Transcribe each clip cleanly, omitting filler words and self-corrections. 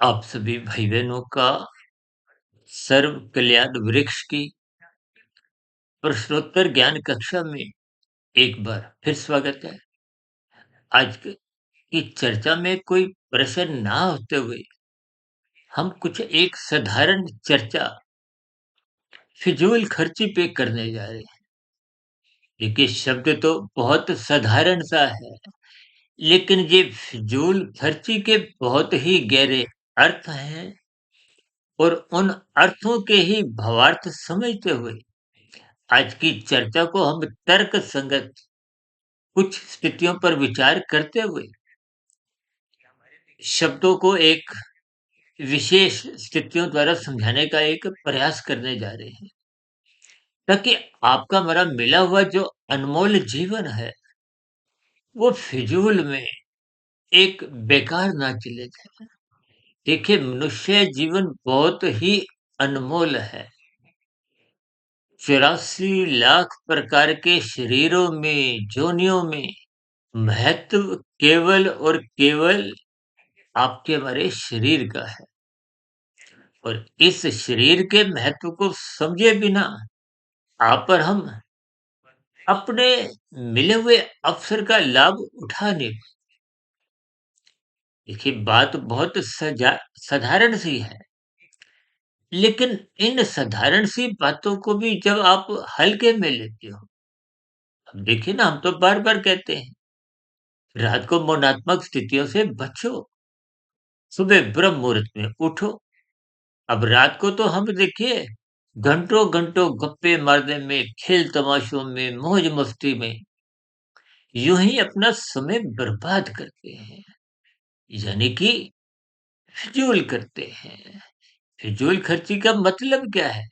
आप सभी भाई बहनों का सर्व कल्याण वृक्ष की प्रश्नोत्तर ज्ञान कक्षा में एक बार फिर स्वागत है। आज की चर्चा में कोई प्रश्न ना होते हुए हम कुछ एक साधारण चर्चा फिजूल खर्ची पे करने जा रहे हैं। देखिए शब्द तो बहुत साधारण सा है, लेकिन ये फिजूल खर्ची के बहुत ही गहरे अर्थ हैं और उन अर्थों के ही भावार्थ समझते हुए आज की चर्चा को हम तर्क संगत कुछ स्थितियों पर विचार करते हुए शब्दों को एक विशेष स्थितियों द्वारा समझाने का एक प्रयास करने जा रहे हैं, ताकि आपका हमारा मिला हुआ जो अनमोल जीवन है वो फिजूल में एक बेकार ना चले जाए। देखिए मनुष्य जीवन बहुत ही अनमोल है। 84 लाख प्रकार के शरीरों में, जोनियों में महत्व केवल और केवल आपके हमारे शरीर का है। और इस शरीर के महत्व को समझे बिना आप और हम अपने मिले हुए अवसर का लाभ उठा नहीं। देखिए बात बहुत साधारण सी है, लेकिन इन साधारण सी बातों को भी जब आप हल्के में लेते हो, अब देखिए ना हम तो बार बार कहते हैं रात को मौनात्मक स्थितियों से बचो, सुबह ब्रह्म मुहूर्त में उठो। अब रात को तो हम देखिए घंटों-घंटों गप्पे मारने में, खेल तमाशों में, मौज-मस्ती में यूँ ही अपना समय बर्बाद करते हैं। यानी कि फिजूल करते हैं। फिजूल खर्ची का मतलब क्या है?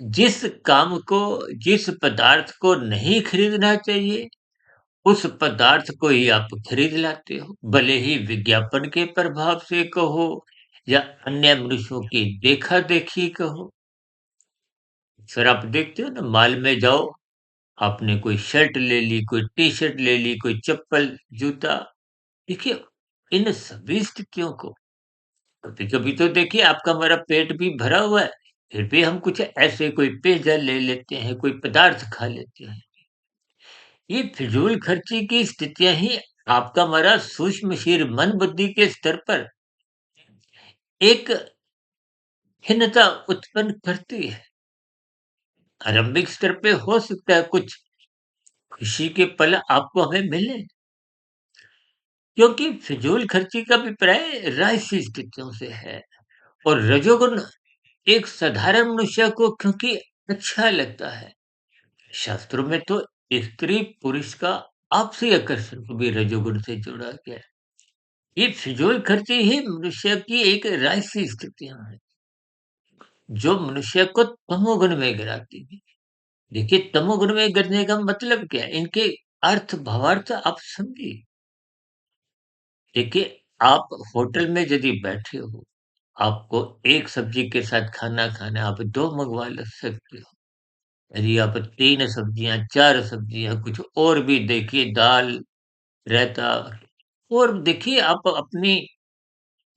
जिस काम को, जिस पदार्थ को नहीं खरीदना चाहिए, उस पदार्थ को ही आप खरीद लाते हो। भले ही विज्ञापन के प्रभाव से कहो या अन्य मनुष्यों की देखा-देखी कहो। अक्सर आप देखते हो ना मॉल में जाओ, आपने कोई शर्ट ले ली, कोई टी-शर्ट ले ली, कोई चप्पल, जूता। देखिए, इन सभी स्थितियों को कभी-कभी तो देखिए आपका हमारा पेट भी भरा हुआ है, फिर भी हम कुछ ऐसे कोई पेयजल ले लेते हैं, कोई पदार्थ खा लेते हैं। ये फिजूल खर्ची की स्थितियाँ ही आपका हमारा सूक्ष्म शरीर मन बुद्धि के स्तर पर एक खिन्नता उत्पन्न करती है। आरंभिक स्तर पे हो सकता है कुछ खुशी के पल आपको हमें मिले, क्योंकि फिजूल खर्ची का अभिप्राय राजसी स्थितियों से है। और रजोगुण एक साधारण मनुष्य को क्योंकि अच्छा लगता है। शास्त्रों में तो स्त्री पुरुष का आपसी आकर्षण को भी रजोगुण से जोड़ा गया है। ये फिजूल खर्ची ही मनुष्य की एक राजसी स्थितियां हैं जो मनुष्य को तमोगुण में गिराती है। देखिए तमोगुण में गिरने का मतलब क्या है, इनके अर्थ भावार्थ आप समझिए। देखिए आप होटल में यदि बैठे हो, आपको एक सब्जी के साथ खाना खाना है, आप दो मंगवा सकते हो। यदि आप 3 सब्जियाँ, 4 सब्जियाँ, कुछ और भी देखिए दाल, रायता और देखिए आप अपनी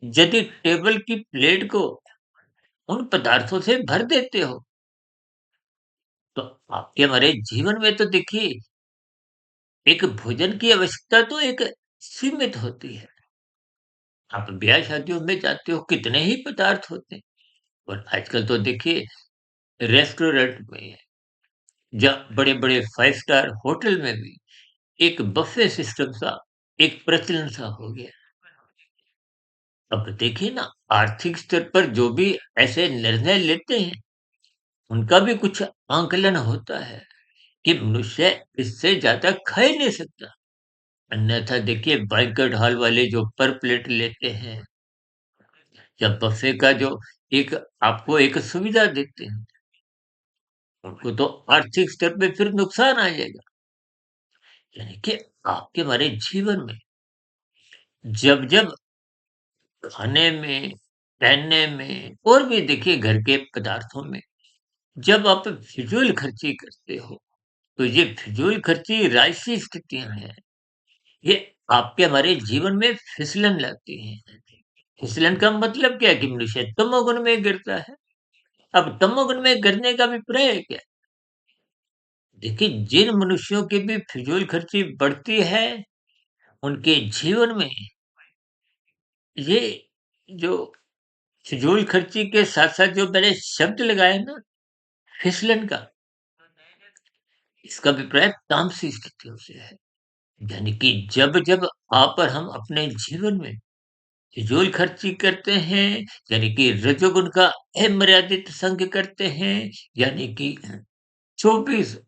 यदि टेबल की प्लेट को उन पदार्थों से भर देते हो, तो आपके हमारे जीवन में तो देखिए एक भोजन की आवश्यकता तो एक सीमित होती है। आप ब्याह-शादियों में जाते हो, कितने ही पदार्थ होते हैं और आजकल तो देखिए रेस्टोरेंट में या बड़े-बड़े 5 स्टार होटल में भी एक बफे सिस्टम सा एक प्रचलन सा हो गया। अब देखिए ना आर्थिक स्तर पर जो भी ऐसे निर्णय लेते हैं, उनका भी कुछ आंकलन होता है कि मनुष्य इससे ज़्यादा खा ही नहीं सकता। अन्यथा देखिए बैंक्वेट हॉल वाले जो पर प्लेट लेते हैं या बफे का जो एक आपको एक सुविधा देते हैं, उनको तो आर्थिक स्तर पे फिर नुकसान आ जाएगा। यानी कि आपके हमारे जीवन में जब-जब खाने में, पहनने में और भी देखिए घर के पदार्थों में जब आप फिजूल खर्ची करते हो, तो ये फिजूल खर्ची राजसी स्थितियाँ हैं। ये आपके हमारे जीवन में फिसलन लाती हैं। फिसलन का मतलब क्या है कि मनुष्य तमोगुण में गिरता है। अब तमोगुण में गिरने का अभिप्राय क्या है? देखिए, जिन मनुष्यों की भी फिजूल खर्ची बढ़ती है, उनके जीवन में ये जो फिजूल खर्ची के साथ-साथ जो मैंने शब्द लगाए ना, फिसलन का, इसका अभिप्राय तामसी स्थितियों से है। यानी कि जब-जब आप और हम अपने जीवन में फिजूल खर्ची करते हैं, यानी कि रजोगुण का अमर्यादित संग करते हैं, यानी कि 24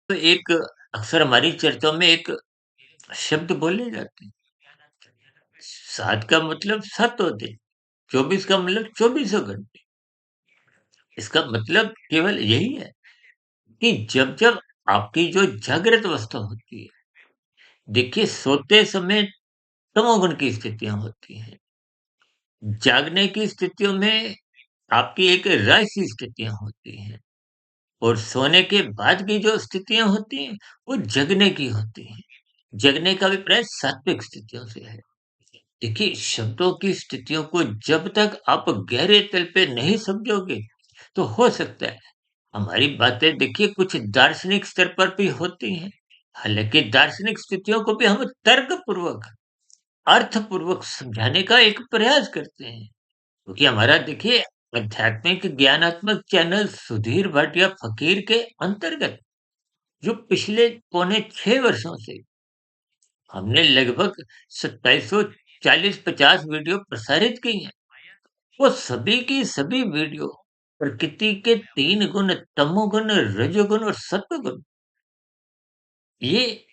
तो एक अक्सर हमारी चर्चाओं में एक शब्द बोले जाते हैं। 7 का मतलब 7 दिन, 24 का मतलब चौबीसों घंटे। इसका मतलब केवल यही है कि जब-जब आपकी जो जागृत अवस्था होती है, देखिए सोते समय तमोगुण की स्थितियाँ होती हैं। जागने की स्थितियों में आपकी एक राजसी स्थितियाँ होती हैं और सोने के बाद की जो स्थितियाँ होती हैं, वो जगने की होती हैं। जगने का अभिप्राय सात्विक स्थितियों से है। देखिए, शब्दों की स्थितियों को जब तक आप गहरे तल पे नहीं समझोगे, तो हो सकता है हमारी बातें देखिए कुछ दार्शनिक स्तर पर भी होती हैं। हालाँकि दार्शनिक स्थितियों को भी हम तर्कपूर्वक, अर्थपूर्वक समझाने का एक प्रयास करते हैं। क्योंकि हमारा देखिए आध्यात्मिक ज्ञानात्मक चैनल सुधीर भट्ट या फकीर के अंतर्गत जो पिछले पौने 6 वर्षों से हमने लगभग 2740-50 वीडियो प्रसारित की हैं। वो सभी की सभी वीडियो प्रकृति के 3 गुण तमोगुण, रजोगुण और सत्वगुण ये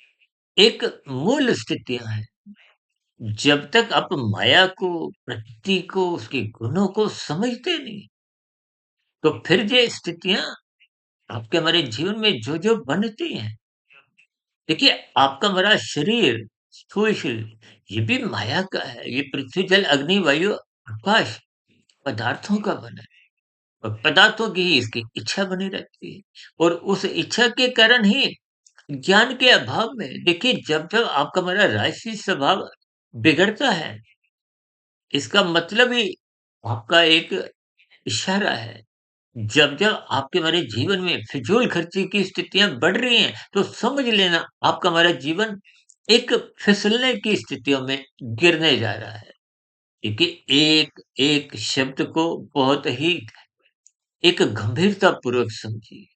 एक मूल स्थितियाँ हैं। जब तक आप माया को, प्रकृति को, उसके गुणों को समझते नहीं, तो फिर ये स्थितियाँ आपके हमारे जीवन में जो-जो बनती हैं, देखिए आपका हमारा शरीर, स्थूल शरीर, ये भी माया का है। ये पृथ्वी, जल, अग्नि, वायु, आकाश पदार्थों का बना है और पदार्थों की ही इसकी इच्छा बनी रहती है और उस इच्छा के कारण ही ज्ञान के अभाव में देखिए जब-जब आपका हमारा राजसी स्वभाव बिगड़ता है, इसका मतलब ही आपका एक इशारा है। जब-जब आपके हमारे जीवन में फिजूल खर्ची की स्थितियाँ बढ़ रही हैं, तो समझ लेना आपका हमारा जीवन एक फिसलने की स्थितियों में गिरने जा रहा है। क्योंकि एक-एक शब्द को बहुत ही एक गंभीरतापूर्वक समझिए।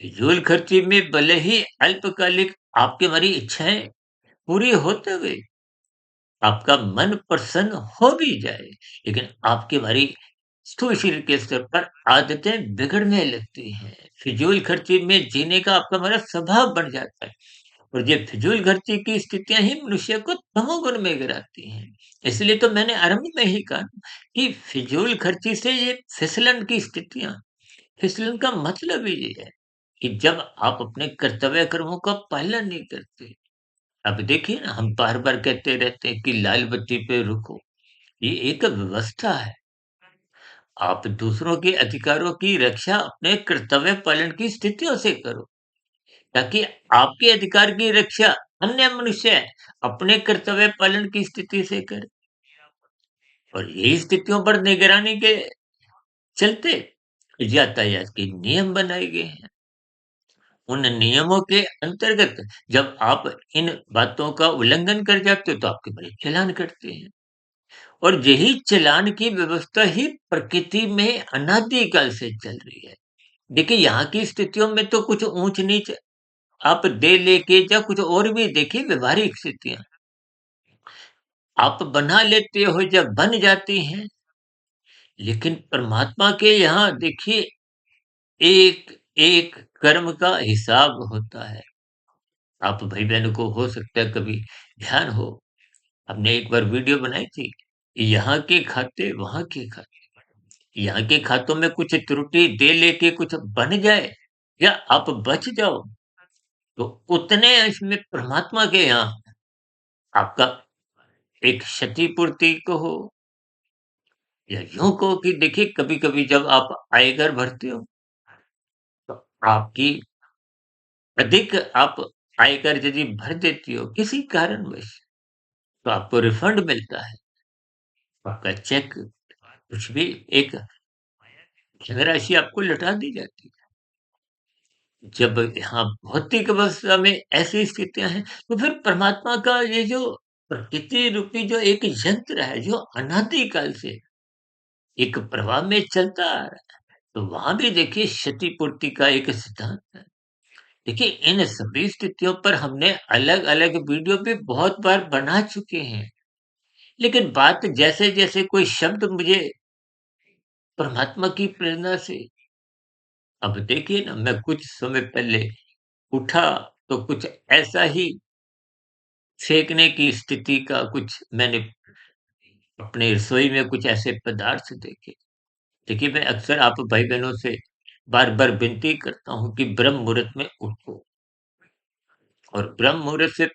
फिजूल खर्ची में भले ही अल्पकालिक आपकी हमारी इच्छाएँ पूरी होते हुए आपका मन प्रसन्न हो भी जाए, लेकिन आपकी हमारी स्थूल शरीर के स्तर पर आदतें बिगड़ने लगती हैं। फिजूल खर्ची में जीने का आपका हमारा स्वभाव बन जाता है और ये फिजूल खर्ची की स्थितियाँ ही मनुष्य को तमोगुण में गिराती हैं। इसलिए तो मैंने आरंभ में ही कहा कि फिजूल खर्ची से ये फिसलन की स्थितियाँ, फिसलन का मतलब ही ये है कि जब आप अपने कर्तव्य कर्मों का पालन नहीं करते। अब देखिए ना, हम बार-बार कहते रहते हैं कि लाल बत्ती पे रुको। ये एक व्यवस्था है। आप दूसरों के अधिकारों की रक्षा अपने कर्तव्य पालन की स्थितियों से करो, ताकि आपके अधिकार की रक्षा अन्य मनुष्य अपने कर्तव्य पालन की स्थिति से करें। और यही स्थितियों पर निगरानी के चलते यातायात के नियम बनाए गए हैं। उन नियमों के अंतर्गत जब आप इन बातों का उल्लंघन कर जाते हो, तो आपके बड़े चालान कटते हैं। और यही चालान की व्यवस्था ही प्रकृति में अनादिकाल से चल रही है। देखिए, यहाँ की स्थितियों में तो कुछ ऊँच-नीच आप दे लेके या कुछ और भी देखिए व्यवहारिक स्थितियाँ आप बना लेते हो या बन जाती हैं, लेकिन परमात्मा के यहाँ देखिए एक-एक कर्म का हिसाब होता है। आप भाई-बहनों को हो सकता है कभी ध्यान हो, हमने एक बार वीडियो बनाई थी, यहाँ के खाते, वहाँ के खाते। यहाँ के खातों में कुछ त्रुटि दे लेके कुछ बन जाए या आप बच जाओ, तो उतने अंश में परमात्मा के यहाँ आपका एक क्षतिपूर्ति कहो या यूँ कहो कि देखिए कभी-कभी जब आप आयकर भरते हो, तो आपकी अधिक आप आयकर यदि भर देती हो किसी कारणवश, तो आपको रिफंड मिलता है। आपका चेक कुछ भी एक धनराशि आपको लौटा दी जाती है। जब यहाँ भौतिक अवस्था में ऐसी स्थितियाँ हैं, तो फिर परमात्मा का ये जो प्रकृति रूपी जो एक यंत्र है, जो अनादि काल से एक प्रवाह में चलता आ रहा है, तो वहाँ भी देखिए क्षति-पूर्ति का एक सिद्धांत है। देखिए इन सभी स्थितियों पर हमने अलग-अलग वीडियो भी बहुत बार बना चुके हैं। लेकिन बात जैसे-जैसे कोई शब्द मुझे परमात्मा की प्रेरणा से अब देखिए ना मैं कुछ समय पहले उठा तो कुछ ऐसा ही फेंकने की स्थिति का कुछ मैंने अपने रसोई में कुछ ऐसे पदार्थ देखे। देखिए मैं अक्सर आप भाई-बहनों से बार-बार विनती करता हूँ कि ब्रह्म मुहूर्त में उठो और ब्रह्म मुहूर्त से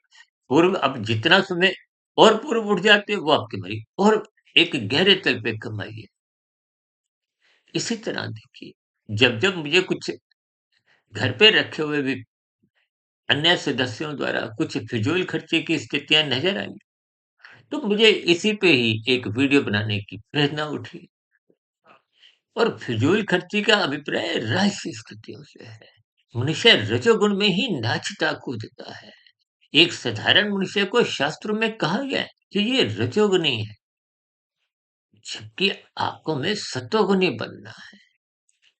पूर्व अब जितना समय और पूर्व उठ जाते हो वो आपकी मर्ज़ी और एक गहरे तल पे कमाइए। इसी तरह देखिए, जब-जब मुझे कुछ घर पे रखे हुए भी अन्य सदस्यों द्वारा कुछ फिजूल खर्ची की स्थितियाँ नज़र आई, तो मुझे इसी पे ही एक वीडियो बनाने की प्रेरणा उठी और फिजूल खर्ची का अभिप्राय रहस्य स्थितियों से है। मनुष्य रजोगुण में ही नाचता कूदता है। एक साधारण मनुष्य को शास्त्रों में कहा गया है कि ये रजोगुणी है, जबकि आपको में सतोगुणी बनना है।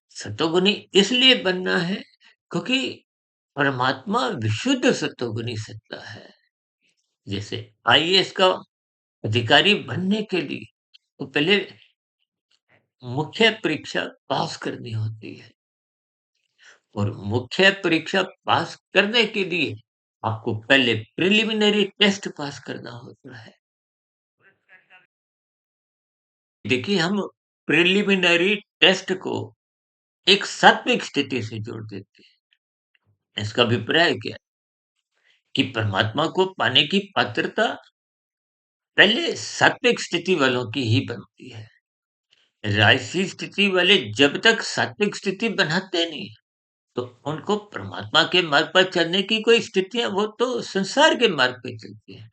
सतोगुणी इसलिए बनना है क्योंकि परमात्मा विशुद्ध सतोगुणी सत्ता है। जैसे आईएएस का अधिकारी बनने के लिए तो पहले मुख्य परीक्षा पास करनी होती है और मुख्य परीक्षा पास करने के लिए आपको पहले प्रिलिमिनरी टेस्ट पास करना होता है। देखिए हम प्रिलिमिनरी टेस्ट को एक सात्विक स्थिति से जोड़ देते हैं। इसका अभिप्राय क्या है कि परमात्मा को पाने की पात्रता पहले सात्विक स्थिति वालों की ही बनती है। राजसी स्थिति वाले जब तक सात्विक स्थिति बनाते नहीं, तो उनको परमात्मा के मार्ग पर चलने की कोई स्थितियाँ वो तो संसार के मार्ग पे चलते हैं।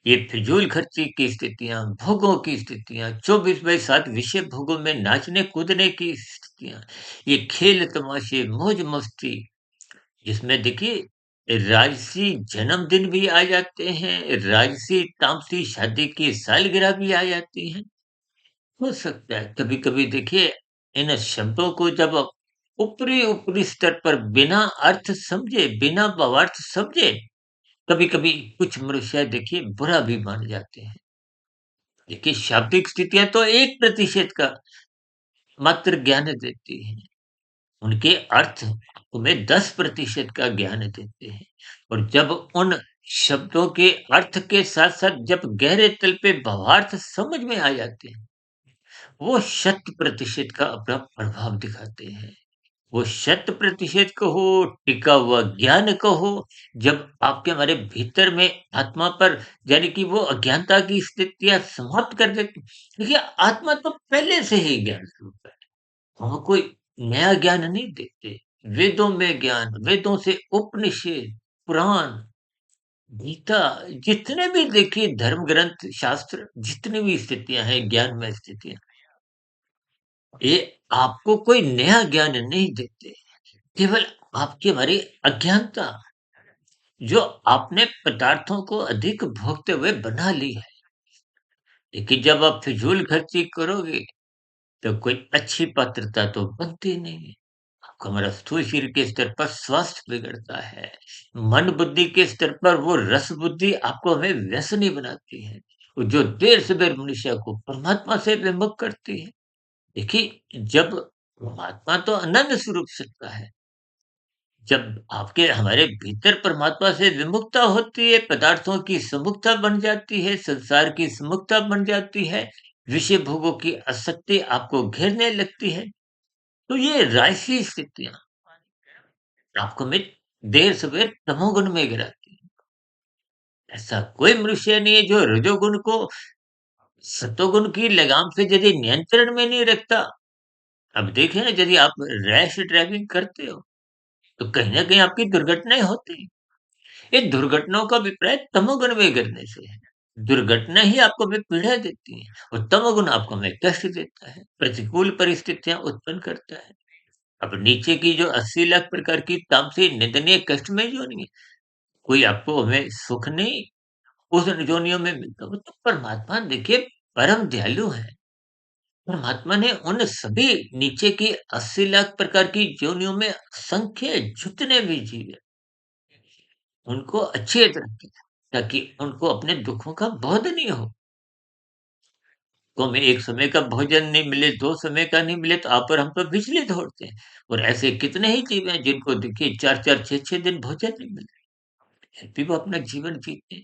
ये फिजूल खर्ची की स्थितियाँ, भोगों की स्थितियाँ, 24/7 विषय भोगों में नाचने-कूदने की स्थितियाँ, ये खेल तमाशे, मौज-मस्ती, इसमें देखिए राजसी जन्मदिन भी आ जाते हैं, राजसी-तामसी शादी की सालगिरह भी आ जाती हैं। हो सकता है कभी-कभी देखिए इन शब्दों को जब आप ऊपरी-ऊपरी स्तर पर बिना अर्थ समझे, बिना भावार्थ समझे, कभी-कभी कुछ मनुष्य देखिए बुरा भी मान जाते हैं। देखिए शाब्दिक स्थितियाँ तो 1% का मात्र ज्ञान देती हैं। उनके अर्थ तुम्हें 10% का ज्ञान देते हैं और जब उन शब्दों के अर्थ के साथ-साथ जब गहरे तल पे भावार्थ समझ में आ जाते हैं, वो 100% का अपना प्रभाव दिखाते हैं। वो 100% कहो, टिका हुआ ज्ञान कहो, जब आपके हमारे भीतर में आत्मा पर यानी कि वो अज्ञानता की स्थितियाँ समाप्त कर देती देखिए आत्मा तो पहले से ही ज्ञान स्वरूप है। वहाँ कोई नया ज्ञान नहीं देते। वेदों में ज्ञान, वेदों से उपनिषद, पुराण, गीता जितने भी देखिए धर्म ग्रंथ, शास्त्र जितनी भी स्थितियाँ हैं, ज्ञानमय स्थितियाँ, ये आपको कोई नया ज्ञान नहीं देते। केवल आपकी हमारी अज्ञानता जो आपने पदार्थों को अधिक भोगते हुए बना ली है। लेकिन जब आप फिजूल खर्ची करोगे, तो कोई अच्छी पात्रता तो बनती नहीं है। आपका हमारा स्थूल शरीर के स्तर पर स्वास्थ्य बिगड़ता है। मन बुद्धि के स्तर पर वो रस बुद्धि आपको हमें व्यसनी बनाती है। वो जो देर से देर मनुष्य को परमात्मा से विमुख करती है। देखिए, जब परमात्मा तो अनंत स्वरूप सत्ता है। जब आपके हमारे भीतर परमात्मा से विमुखता होती है, पदार्थों की सम्मुखता बन जाती है, संसार की सम्मुखता बन जाती है, विषय भोगों की आसक्ति आपको घेरने लगती है, तो ये राजसी स्थितियाँ आपको में देर-सवेर तमोगुण में गिराती हैं। ऐसा कोई मनुष्य नहीं है जो रजोगुण को सतोगुण की लगाम से यदि नियंत्रण में नहीं रखता। अब देखिए ना यदि आप रैश ड्राइविंग करते हो, तो कहीं न कहीं आपकी दुर्घटनाएँ होती हैं। ये दुर्घटनाओं का अभिप्राय तमोगुण में गिरने से है। दुर्घटना ही आपको हमें पीड़ा देती है और तमोगुण आपको हमें कष्ट देता है, प्रतिकूल परिस्थितियाँ उत्पन्न करता है। अब नीचे की जो 80 लाख प्रकार की तामसी निंदनीय कष्टमय योनि है, कोई आपको हमें सुख नहीं उस योनियों में मिलता। वो तो परमात्मा देखिए परम दयालु है। परमात्मा ने उन सभी नीचे की 80 लाख प्रकार की योनियों में असंख्य जितने भी जीव हैं, उनको अच्छे रखे ताकि उनको अपने दुखों का बोध नहीं हो। तो हमें एक समय का भोजन नहीं मिले, 2 समय का नहीं मिले तो आप और हम तो विचलित होते हैं। और ऐसे कितने ही जीव हैं जिनको देखिए 4-4 6-6 दिन भोजन नहीं मिल रहा, फिर भी वो अपना जीवन जीते हैं।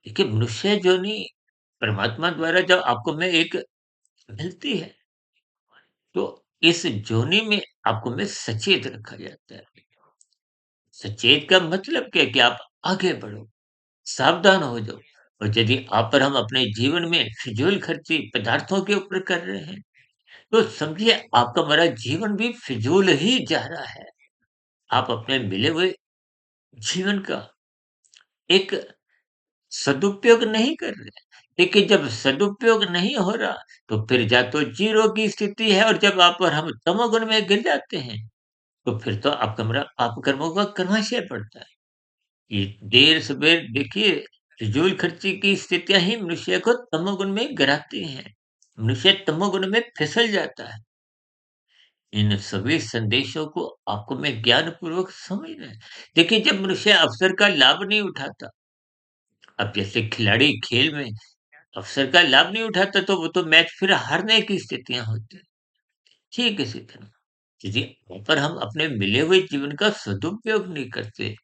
देखिए मनुष्य योनि परमात्मा द्वारा जब आपको में एक मिलती है, तो इस योनि में आपको में सचेत रखा जाता है। सचेत का मतलब क्या है कि आप आगे बढ़ो, सावधान हो जाओ। और यदि आप और हम अपने जीवन में फिजूल खर्ची पदार्थों के ऊपर कर रहे हैं, तो समझिए आपका हमारा जीवन भी फिजूल ही जा रहा है। आप अपने मिले हुए जीवन का एक सदुपयोग नहीं कर रहे। देखिए जब सदुपयोग नहीं हो रहा, तो फिर या तो ज़ीरो की स्थिति है और जब आप और हम तमोगुण में गिर जाते हैं, तो फिर तो आपका हमारा पाप कर्मों का कर्माशय पड़ता है। ये देर-सबेर देखिए फिजूल खर्ची की स्थितियाँ ही मनुष्य को तमोगुण में गिराती हैं। मनुष्य तमोगुण में फिसल जाता है। इन सभी संदेशों को आपको मैं ज्ञानपूर्वक समझना है। देखिए जब मनुष्य अवसर का लाभ नहीं उठाता, अब जैसे खिलाड़ी खेल में अवसर का लाभ नहीं उठाता तो वो तो मैच फिर हारने की स्थितियाँ होती हैं। ठीक इसी तरह यदि पर हम अपने मिले हुए जीवन का सदुपयोग नहीं करते,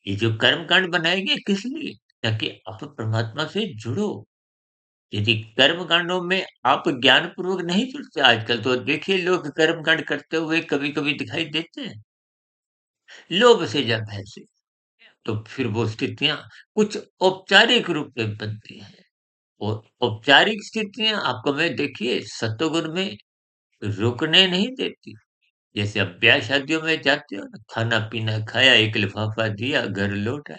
ये जो कर्म कांड बनाए गए किस लिए? ताकि आप परमात्मा से जुड़ो। यदि कर्म कांडों में आप ज्ञान पूर्वक नहीं जुड़ते, आजकल तो देखिए लोग कर्म कांड करते हुए कभी-कभी दिखाई देते हैं। लोभ से या भय से, तो फिर वो स्थितियाँ कुछ औपचारिक रूप में बनती हैं और औपचारिक स्थितियाँ आपको मैं देखिए सत्वगुण में रुकने नहीं देती। जैसे अब ब्याह-शादियों में जाते हो ना, खाना-पीना खाया, एक लिफ़ाफ़ा दिया, घर लौट आए।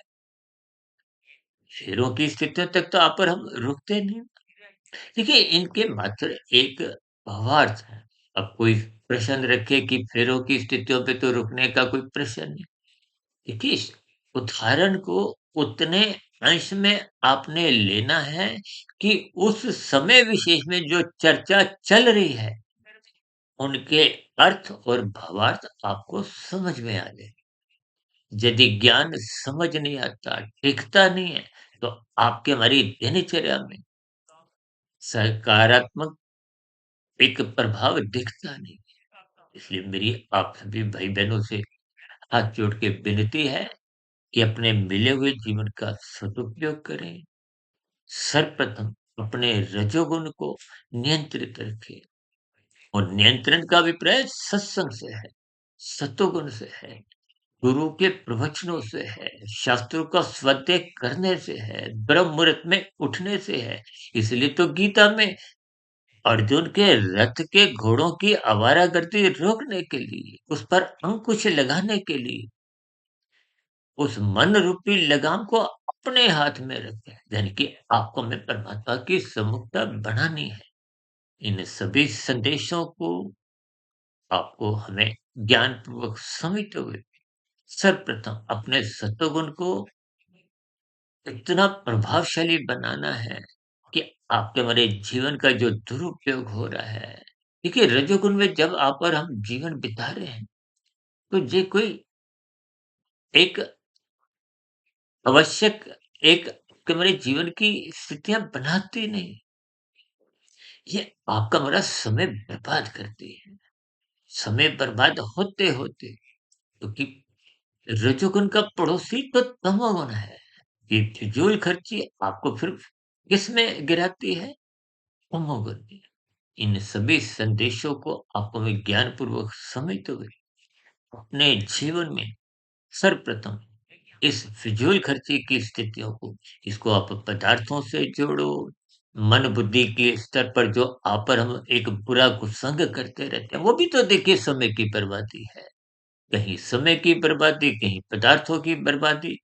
फेरों की स्थितियों तक तो आप और हम रुकते नहीं। देखिए इनके मात्र एक भावार्थ है। अब कोई प्रश्न रखे कि फेरों की स्थितियों पे तो रुकने का कोई प्रश्न नहीं। देखिए इस उदाहरण को उतने अंश में आपने लेना है कि उस समय विशेष में जो चर्चा चल रही है, उनके अर्थ और भावार्थ आपको समझ में आ जाए। यदि ज्ञान समझ नहीं आता, टिकता नहीं है, तो आपके हमारी दिनचर्या में सकारात्मक एक प्रभाव दिखता नहीं। इसलिए मेरी आप सभी भाई-बहनों से हाथ जोड़ के विनती है कि अपने मिले हुए जीवन का सदुपयोग करें। सर्वप्रथम अपने रजोगुण को नियंत्रित रखें और नियंत्रण का अभिप्राय सत्संग से है, सत्वगुण से है, गुरु के प्रवचनों से है, शास्त्रों का स्वाध्याय करने से है, ब्रह्म मुहूर्त में उठने से है। इसलिए तो गीता में अर्जुन के रथ के घोड़ों की आवारागर्दी रोकने के लिए, उस पर अंकुश लगाने के लिए उस मन रूपी लगाम को अपने हाथ में रखें, यानी कि आपको हमें परमात्मा की सम्मुखता बढ़ानी है। इन सभी संदेशों को आपको हमें ज्ञानपूर्वक समझते हुए सर्वप्रथम अपने सत्वगुण को इतना प्रभावशाली बनाना है कि आपके हमारे जीवन का जो दुरुपयोग हो रहा है। देखिए रजोगुण में जब आप और हम जीवन बिता रहे हैं, तो ये कोई एक आवश्यक एक हमारे जीवन की स्थितियाँ बनाती नहीं। ये आपका हमारा समय बर्बाद करती है। समय बर्बाद होते-होते क्योंकि रजोगुण का पड़ोसी तो तमोगुण है। ये फिजूल खर्ची आपको फिर किसमें गिराती है? तमोगुण में। इन सभी संदेशों को आपको मैं ज्ञानपूर्वक समझते हुए अपने जीवन में सर्वप्रथम इस फिजूल खर्ची की स्थितियों को इसको आप पदार्थों से जोड़ो, मन बुद्धि के स्तर पर जो आप पर हम एक बुरा कुसंग करते रहते हैं, वो भी तो देखिए समय की बर्बादी है। कहीं समय की बर्बादी, कहीं पदार्थों की बर्बादी।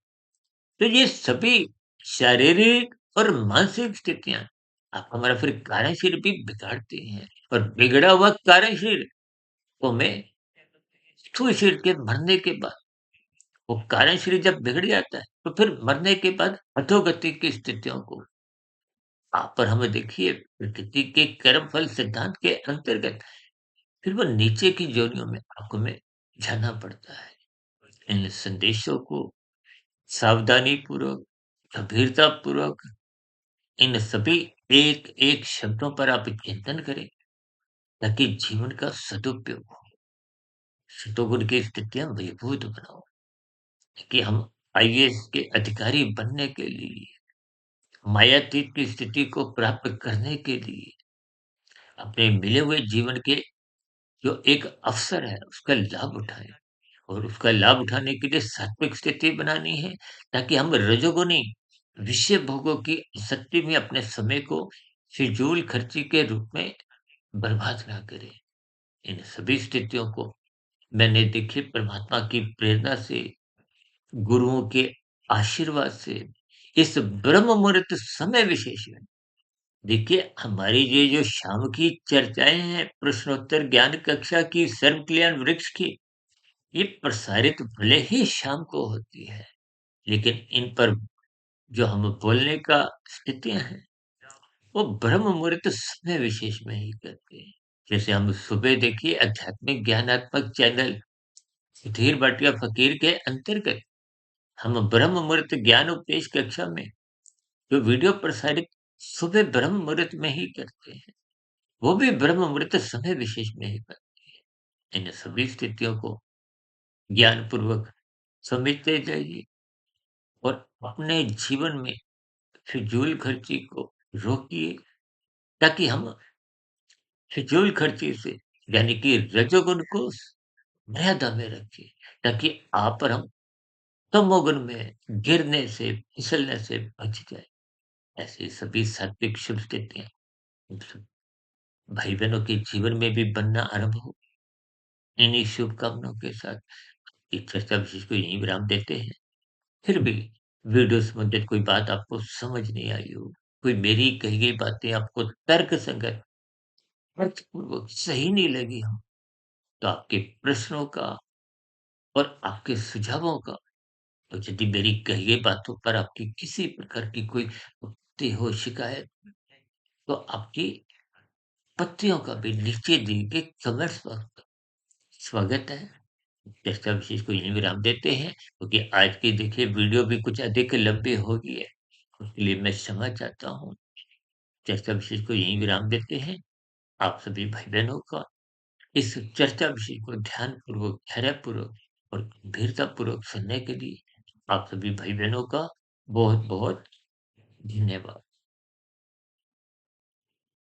तो ये सभी शारीरिक और मानसिक स्थितियाँ आप हमारा फिर कार्यशील भी बिगाड़ती हैं और बिगड़ा हुआ कार्यशील को मैं स्थूल शरीर के मरने के बाद वो कार्यशील जब बिगड़ जाता है, तो फिर मरने के बाद अधोगति की स्थितियों को आप और हमें देखिए प्रकृति के कर्मफल सिद्धांत के अंतर्गत फिर वो नीचे की जोनियों में आपको में जाना पड़ता है। इन संदेशों को सावधानी पूर्वक, गंभीरता पूर्वक इन सभी एक-एक शब्दों पर आप चिंतन करें, ताकि जीवन का सदुपयोग हो। सतोगुण की स्थितियाँ मजबूत बनाओ, कि हम आईएएस के अधिकारी बनने के लिए, मायातीत की स्थिति को प्राप्त करने के लिए, अपने मिले हुए जीवन के जो एक अवसर है, उसका लाभ उठाएँ और उसका लाभ उठाने के लिए सात्विक स्थिति बनानी है, ताकि हम रजोगुनी विषय भोगों की आसक्ति में अपने समय को फिजूल खर्ची के रूप में बर्बाद ना करें। इन सभी स्थितियों को मैंने देखिए परमात्मा की प्रेरणा से, गुरुओं के आशीर्वाद से, इस ब्रह्म मुहूर्त समय विशेष में देखिए हमारी ये जो शाम की चर्चाएँ हैं, प्रश्नोत्तर ज्ञान कक्षा की, सर्व कल्याण वृक्ष की, ये प्रसारित भले ही शाम को होती है, लेकिन इन पर जो हम बोलने का स्थितियाँ हैं, वो ब्रह्म मुहूर्त समय विशेष में ही करते हैं। जैसे हम सुबह देखिए आध्यात्मिक ज्ञानात्मक चैनल सुधीर भाटिया फ़कीर के अंतर्गत हम ब्रह्म मुहूर्त ज्ञान उपदेश कक्षा में जो वीडियो प्रसारित सुबह ब्रह्म मुहूर्त में ही करते हैं, वो भी ब्रह्म मुहूर्त समय विशेष में ही करते हैं। इन सभी स्थितियों को ज्ञानपूर्वक समझते जाइए और अपने जीवन में फिजूल खर्ची को रोकिए, ताकि हम फिजूल खर्ची से यानी कि रजोगुण को मर्यादा में रखें, ताकि आप और हम तमोगुण में गिरने से, फिसलने से बच जाएँ। ऐसी सभी सात्विक शुभ स्थितियाँ भाई-बहनों के जीवन में भी बनना आरंभ हो। इन्हीं शुभकामनाओं के साथ इस चर्चा विशेष को यहीं विराम देते हैं। फिर भी वीडियो संबंधित कोई बात आपको समझ नहीं आई हो, कोई मेरी कही गई बातें आपको तर्कसंगत, अर्थपूर्वक सही नहीं लगी हो, तो आपके प्रश्नों का और आपके सुझावों का और यदि मेरी कही गई बातों पर आपकी किसी प्रकार की कोई आपत्ति हो, शिकायत, तो आपकी आपत्तियों का भी नीचे दिए गए कमेंट्स बॉक्स में स्वागत है। चर्चा विशेष को यहीं विराम देते हैं, क्योंकि आज की देखिए वीडियो भी कुछ अधिक लंबी हो गई है। उसके लिए मैं क्षमा चाहता हूँ। चर्चा विशेष को यहीं विराम देते हैं। आप सभी भाई-बहनों का इस चर्चा विषय को ध्यानपूर्वक, धैर्यपूर्वक और गंभीरतापूर्वक सुनने के लिए आप सभी भाई-बहनों का बहुत-बहुत धन्यवाद।